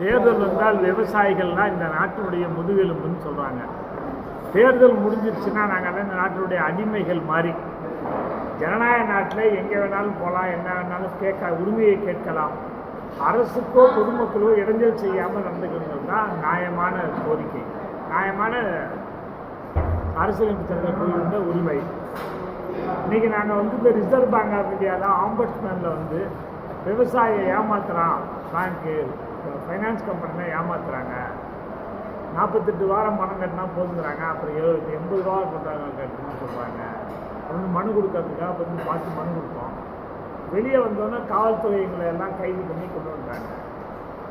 தேர்தல் வந்தால் விவசாயிகள்லாம் இந்த நாட்டினுடைய முதுகெலும்புன்னு சொல்கிறாங்க. தேர்தல் முடிஞ்சிருச்சுன்னா நாங்கள் இந்த நாட்டினுடைய அடிமைகள் மாதிரி. ஜனநாயக நாட்டில் எங்கே வேணாலும் போகலாம், என்ன வேணாலும் உரிமையை கேட்கலாம். அரசுக்கோ பொதுமக்களோ இடைஞ்சல் செய்யாமல் நடந்துக்கிறது தான் நியாயமான கோரிக்கை, நியாயமான அரசியலமைப்பு சட்டத்தில் கூறியிருந்த உரிமை. இன்றைக்கி நாங்கள் இந்த ரிசர்வ் பேங்க் ஆஃப் இந்தியாவில் ஆம்பட்ஸ்மேனில் விவசாயியை ஏமாத்துகிறான், பேங்க்கு ஃபைனான்ஸ் கம்பெனிலாம் ஏமாத்துறாங்க, 48 வாரம் பணம் கட்டினா போதுங்கிறாங்க, அப்புறம் 80 ரூபா கட்டணும்னு சொல்கிறாங்க. மனு கொடுக்கறதுக்காக பார்த்து மனு கொடுப்போம். வெளியே வந்தோன்னே காவல்துறை எங்களை எல்லாம் கைது பண்ணி கொண்டு வந்தாங்க.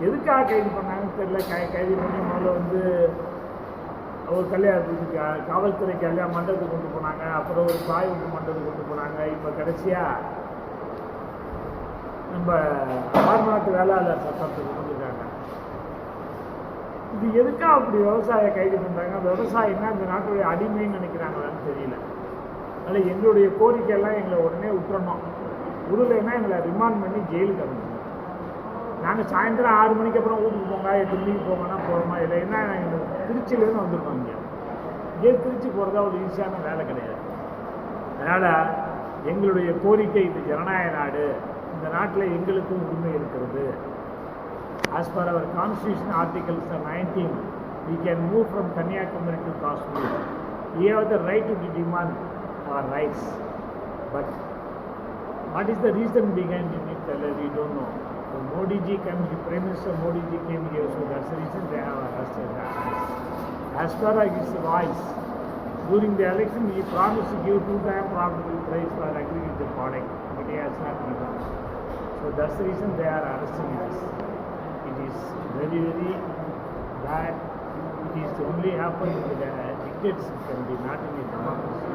எதுக்காக கைது பண்ணாங்கன்னு தெரியல. கைது பண்ணி முதல்ல ஒரு கல்யாணத்துக்கு காவல்துறை கல்யாண மண்டபத்துக்கு கொண்டு போனாங்க, அப்புறம் ஒரு தாய் வீட்டு மண்டபத்துக்கு கொண்டு போனாங்க. இப்போ கடைசியாக நம்ம ஆர்நாட்டு வேளாளர் சட்டத்துக்கு கொண்டுருக்காங்க. இது எதுக்காக அப்படி விவசாய கைது பண்ணுறாங்க? விவசாயின்னா இந்த நாட்டுடைய அடிமைன்னு நினைக்கிறாங்களான்னு தெரியல. அதில் எங்களுடைய கோரிக்கையெல்லாம் எங்களை உடனே விட்டுறணும். விடலைன்னா எங்களை ரிமாண்ட் பண்ணி ஜெயிலுக்கு அனுப்பணும். நாங்கள் சாயந்தரம் 6 மணிக்கு அப்புறம் வீட்டுக்கு போங்க, 8 மணிக்கு போங்கன்னா போகிறோமா இல்லை. ஏன்னா நாங்கள் திருச்சியிலேருந்து வந்துருக்கோம். இங்கே திருச்சி போகிறதா ஒரு ஈஸியான வேலை கிடையாது. அதனால் எங்களுடைய கோரிக்கை, இது ஜனநாயக நாடு, இந்த நாட்டில் எங்களுக்கும் உரிமை இருக்கிறது. As per our constitution articles 19, we can move from Kanyakumari to Kashmir. We have the right to demand our rights. But what is the reason behind it? We don't know. So Modi ji came, the Prime Minister Modi ji came here, so that's the reason they have arrested us. As far as his voice, during the election he promised to give 2-time profitable price for agriculture product, but he has not given. So that's the reason they are arresting us. It is very, very bad. It is only happened in the dictatorship country, not in a democracy.